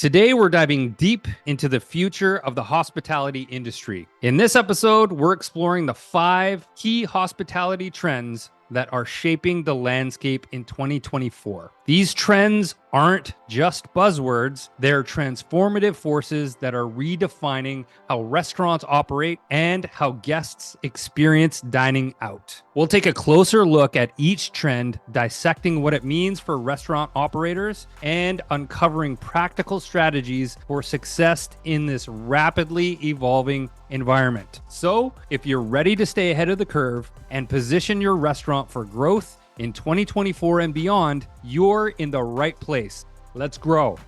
Today, we're diving deep into the future of the hospitality industry. In this episode, we're exploring the 5 key hospitality trends that are shaping the landscape in 2024. These trends aren't just buzzwords, they're transformative forces that are redefining how restaurants operate and how guests experience dining out. We'll take a closer look at each trend, dissecting what it means for restaurant operators and uncovering practical strategies for success in this rapidly evolving environment. So, if you're ready to stay ahead of the curve and position your restaurant for growth in 2024 and beyond, you're in the right place. Let's grow.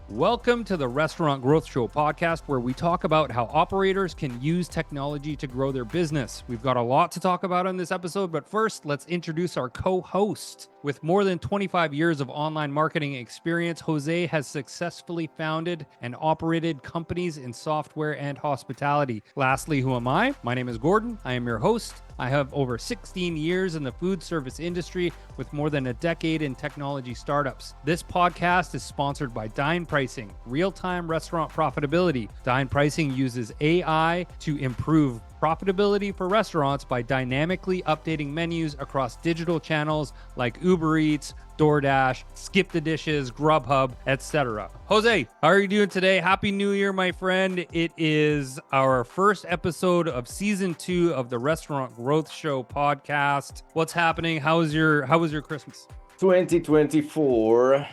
Welcome to the Restaurant Growth Show podcast, where we talk about how operators can use technology to grow their business. We've got a lot to talk about in this episode, but first, let's introduce our co-host. With more than 25 years of online marketing experience, Jose has successfully founded and operated companies in software and hospitality. Lastly, who am I? My name is Gordon. I am your host. I have over 16 years in the food service industry with more than a decade in technology startups. This podcast is sponsored by Dynpricing, real-time restaurant profitability. Dynpricing uses AI to improve profitability for restaurants by dynamically updating menus across digital channels like Uber Eats, DoorDash, Skip the Dishes, Grubhub, etc. Jose, how are you doing today? Happy New Year, my friend. It is our first episode of season 2 of the Restaurant Growth Show podcast. What's happening? How was your Christmas? 2024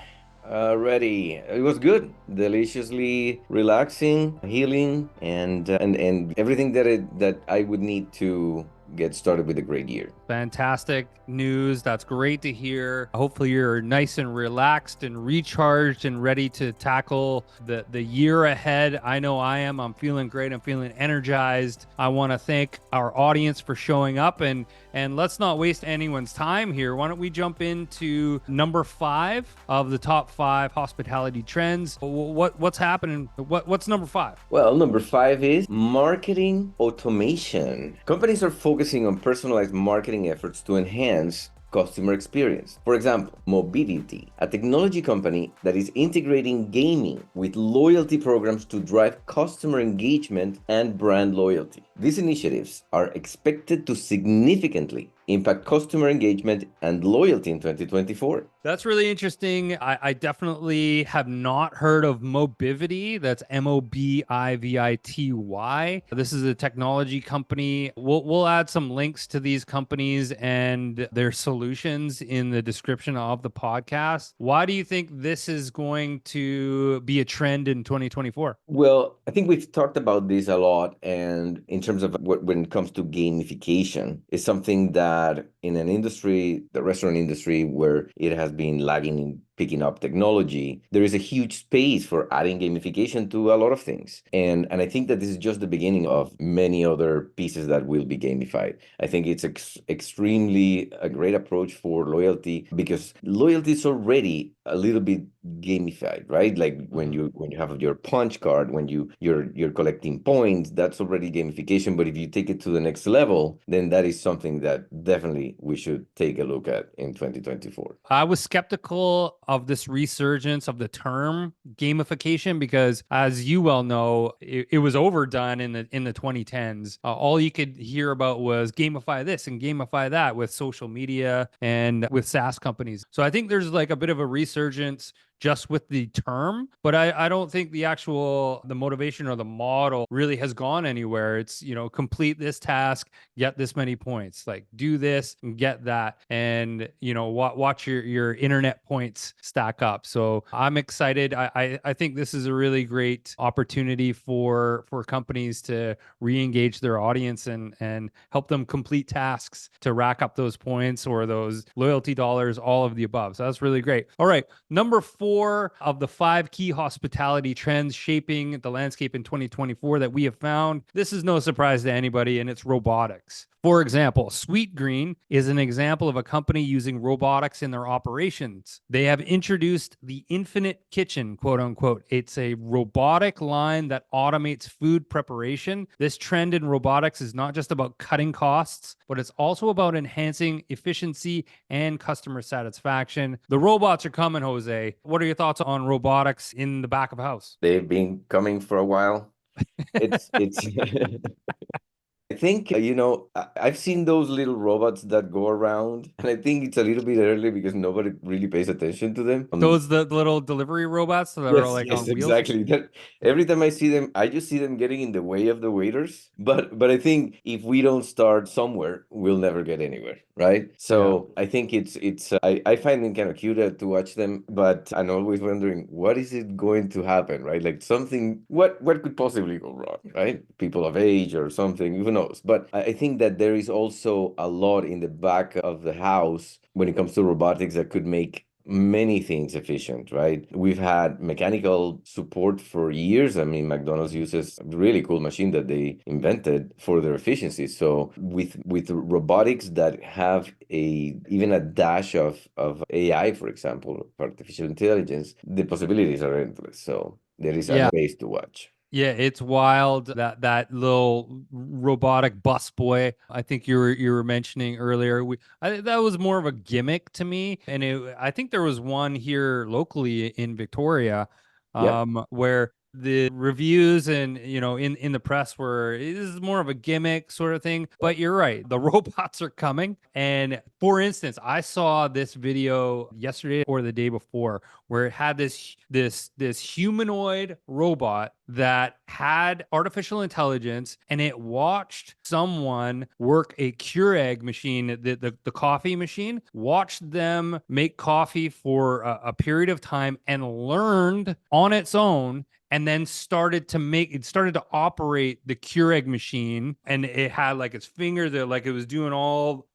ready. It was good, deliciously relaxing, healing, and everything that I would need to get started with a great year. Fantastic news. That's great to hear. Hopefully you're nice and relaxed and recharged and ready to tackle the year ahead. I know I am. I'm feeling great. I'm feeling energized. I want to thank our audience for showing up, and let's not waste anyone's time here. Why don't we jump into number 5 of the top 5 hospitality trends? What's happening? What's number 5? Well, number 5 is marketing automation. Companies are focusing on personalized marketing efforts to enhance customer experience. For example, Mobility, a technology company that is integrating gaming with loyalty programs to drive customer engagement and brand loyalty. These initiatives are expected to significantly impact customer engagement and loyalty in 2024. That's really interesting. I definitely have not heard of Mobivity. That's Mobivity. This is a technology company. We'll add some links to these companies and their solutions in the description of the podcast. Why do you think this is going to be a trend in 2024? Well, I think we've talked about this a lot, and in terms of when it comes to gamification, it's something that in an industry, the restaurant industry, where it has been lagging in picking up technology, there is a huge space for adding gamification to a lot of things. And I think that this is just the beginning of many other pieces that will be gamified. I think it's extremely a great approach for loyalty, because loyalty is already a little bit gamified, right? Like when you have your punch card, when you're collecting points, that's already gamification. But if you take it to the next level, then that is something that definitely we should take a look at in 2024. I was skeptical of this resurgence of the term gamification because, as you well know, it was overdone in the 2010s. All you could hear about was gamify this and gamify that with social media and with SaaS companies. So I think there's like a bit of a resurgence just with the term, but I don't think the motivation or the model really has gone anywhere. It's, complete this task, get this many points, like do this and get that, and watch your internet points stack up. So I'm excited. I think this is a really great opportunity for companies to re-engage their audience and help them complete tasks to rack up those points or those loyalty dollars, all of the above. So that's really great. All right, number 4 of the 5 key hospitality trends shaping the landscape in 2024 that we have found. This is no surprise to anybody, and it's robotics. For example, Sweet Green is an example of a company using robotics in their operations. They have introduced the Infinite Kitchen, quote unquote. It's a robotic line that automates food preparation. This trend in robotics is not just about cutting costs, but it's also about enhancing efficiency and customer satisfaction. The robots are coming, Jose. What are your thoughts on robotics in the back of house? They've been coming for a while. It's I think, I've seen those little robots that go around, and I think it's a little bit early because nobody really pays attention to them. Those the little delivery robots that are Yes, like yes, on wheels. exactly. Every time I see them, I just see them getting in the way of the waiters. But I think if we don't start somewhere, we'll never get anywhere, right? Yeah. So I think I find them kind of cute to watch them, but I'm always wondering what is it going to happen, right? Like something, what could possibly go wrong, right? People of age or something, who knows? But I think that there is also a lot in the back of the house when it comes to robotics that could make many things efficient, right? We've had mechanical support for years. I mean, McDonald's uses a really cool machine that they invented for their efficiency. So with robotics that have even a dash of AI, for example, artificial intelligence, the possibilities are endless. So there is a Yeah. space to watch. Yeah, it's wild that little robotic busboy. I think you were mentioning earlier. That was more of a gimmick to me, and I think there was one here locally in Victoria, Yeah, where the reviews and in the press were this is more of a gimmick sort of thing. But you're right, the robots are coming. And for instance, I saw this video yesterday or the day before where it had this humanoid robot that had artificial intelligence, and it watched someone work a Keurig machine, the coffee machine, watched them make coffee for a period of time and learned on its own, and then started to operate the Keurig machine, and it had like its finger there, like it was doing all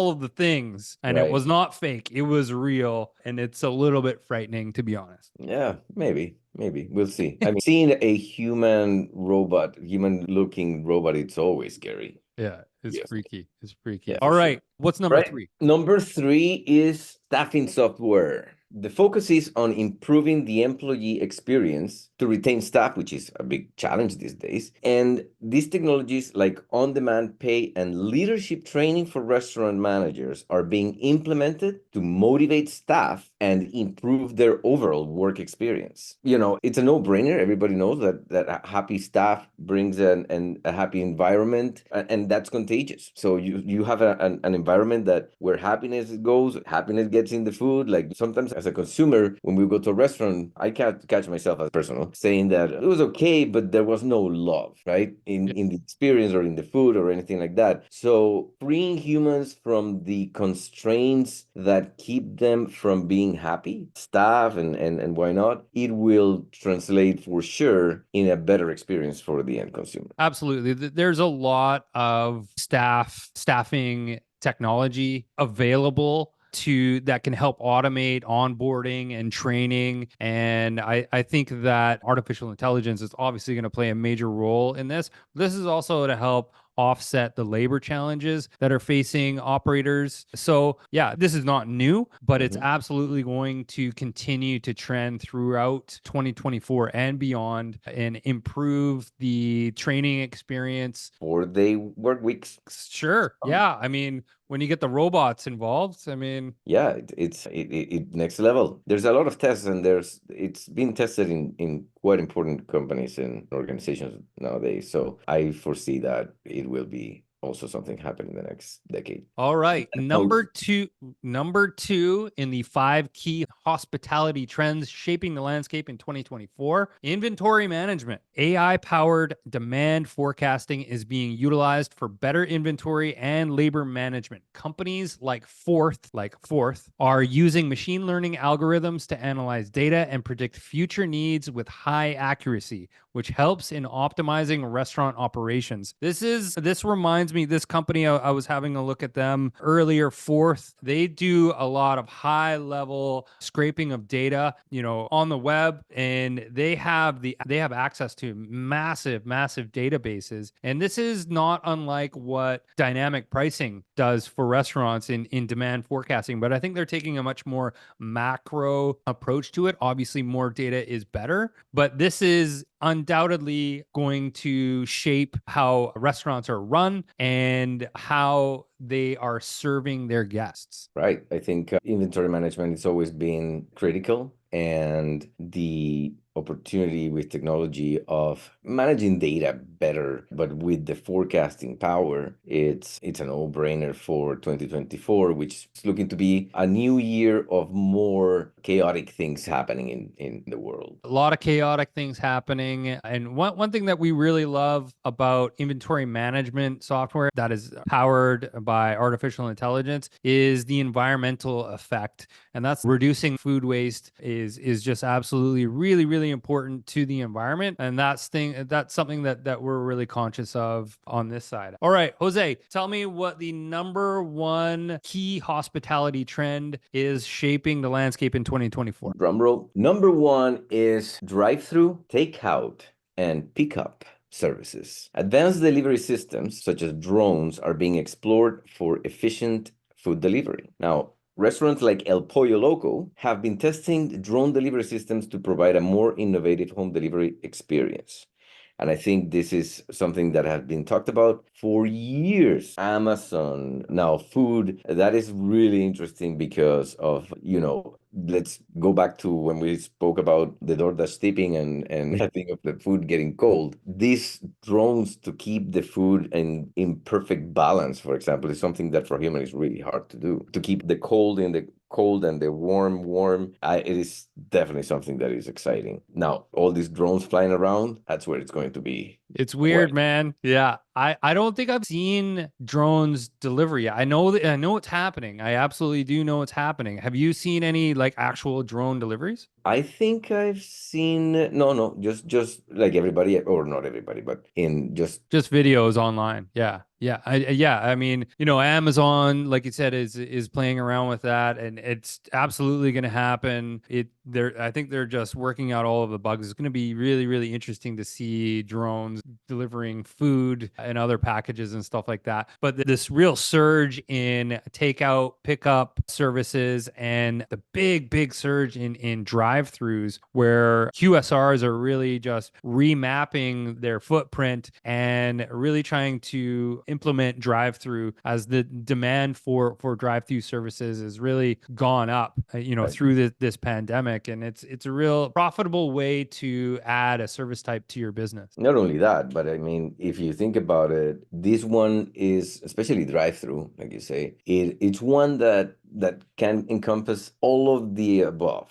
of the things, and it right. was not fake, it was real, and it's a little bit frightening, to be honest. Yeah, maybe. We'll see. I mean, seeing a human looking robot, it's always scary. Yeah, it's Yes. freaky. It's freaky. Yeah, All for sure. right, what's number Right. three? Number three is staffing software. The focus is on improving the employee experience to retain staff, which is a big challenge these days. And these technologies like on-demand pay and leadership training for restaurant managers are being implemented to motivate staff and improve their overall work experience. It's a no-brainer. Everybody knows that a happy staff brings a happy environment, and that's contagious. So you have an environment that where happiness goes, happiness gets in the food. Like sometimes as a consumer, when we go to a restaurant, I can't catch myself as personal saying that it was okay, but there was no love, right? In the experience or in the food or anything like that. So freeing humans from the constraints that keep them from being happy, staff and why not, it will translate for sure in a better experience for the end consumer. Absolutely. There's a lot of staffing technology available to that can help automate onboarding and training. And I think that artificial intelligence is obviously going to play a major role in this. This is also to help offset the labor challenges that are facing operators. So, yeah, this is not new, but it's Mhm. absolutely going to continue to trend throughout 2024 and beyond and improve the training experience. 4-day work weeks. Sure. Yeah. I mean, when you get the robots involved, I mean, Yeah, it next level. There's a lot of tests, and it's been tested in quite important companies and organizations nowadays. So I foresee that it will be also something happen in the next decade. all right. Oh, Number two in the five key hospitality trends shaping the landscape in 2024, inventory management. AI powered demand forecasting is being utilized for better inventory and labor management. Companies like Fourth, are using machine learning algorithms to analyze data and predict future needs with high accuracy, which helps in optimizing restaurant operations. This reminds reminds me, this company, I was having a look at them earlier, Fourth. They do a lot of high level scraping of data, on the web, and they have access to massive databases. And this is not unlike what dynamic pricing does for restaurants in demand forecasting, but I think they're taking a much more macro approach to it. Obviously, more data is better, but this is undoubtedly going to shape how restaurants are run and how they are serving their guests. Right. I think inventory management has always been critical, and the opportunity with technology of managing data better, but with the forecasting power, it's a no-brainer for 2024, which is looking to be a new year of more chaotic things happening in the world. A lot of chaotic things happening. And one thing that we really love about inventory management software that is powered by artificial intelligence is the environmental effect. And that's reducing food waste is just absolutely really important to the environment. And that's something that we're really conscious of on this side. All right, Jose, tell me what the number one key hospitality trend is shaping the landscape in 2024. Drumroll. Number one is drive-through, takeout, and pickup services. Advanced delivery systems such as drones are being explored for efficient food delivery. Now, restaurants like El Pollo Loco have been testing drone delivery systems to provide a more innovative home delivery experience. And I think this is something that has been talked about for years. Amazon, now food, that is really interesting because of, let's go back to when we spoke about the DoorDash tipping and I think of the food getting cold. These drones to keep the food in perfect balance, for example, is something that for human is really hard to do. To keep the cold in the cold and the warm, it is definitely something that is exciting. Now, all these drones flying around, that's where it's going to be. It's weird, man. Yeah. I don't think I've seen drones delivery. I know it's happening. I absolutely do know it's happening. Have you seen any like actual drone deliveries? I think I've seen no, just like everybody, or not everybody, but in just videos online. Yeah. I mean, Amazon, like you said, is playing around with that, and it's absolutely going to happen. I think they're just working out all of the bugs. It's going to be really interesting to see drones delivering food and other packages and stuff like that. But this real surge in takeout, pickup services, and the big surge in drive-throughs, where QSRs are really just remapping their footprint and really trying to implement drive-through, as the demand for drive-through services has really gone up, through this pandemic, and it's a real profitable way to add a service type to your business. Not only that, but I mean, if you think about it, this one is, especially drive-through, like you say, it's one that can encompass all of the above,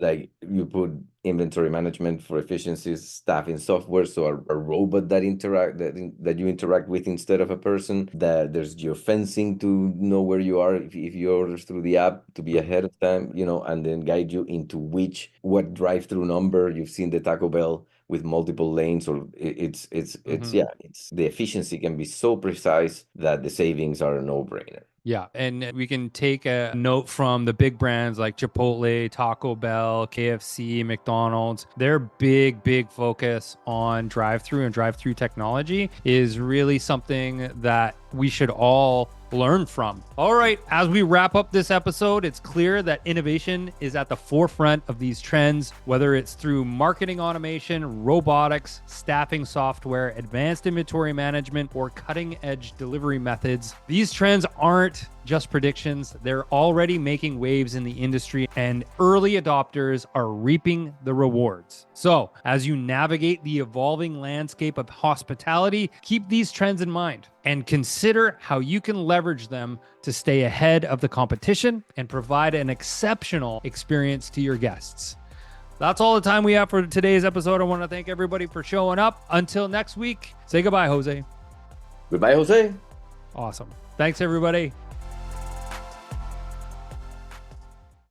like you put inventory management for efficiencies, staffing software, so a robot that you interact with instead of a person, that there's geofencing to know where you are if you order through the app, to be ahead of time, and then guide you into what drive-through number. You've seen the Taco Bell with multiple lanes, or it's the efficiency can be so precise that the savings are a no-brainer. Yeah, and we can take a note from the big brands like Chipotle, Taco Bell, KFC, McDonald's. Their big focus on drive-through and drive-through technology is really something that we should all learn from. All right, as we wrap up this episode, it's clear that innovation is at the forefront of these trends, whether it's through marketing automation, robotics, staffing software, advanced inventory management, or cutting-edge delivery methods. These trends aren't just predictions. They're already making waves in the industry, and early adopters are reaping the rewards. So, as you navigate the evolving landscape of hospitality, keep these trends in mind and consider how you can leverage them to stay ahead of the competition and provide an exceptional experience to your guests. That's all the time we have for today's episode. I want to thank everybody for showing up. Until next week, say goodbye, Jose. Goodbye, Jose. Awesome. Thanks, everybody.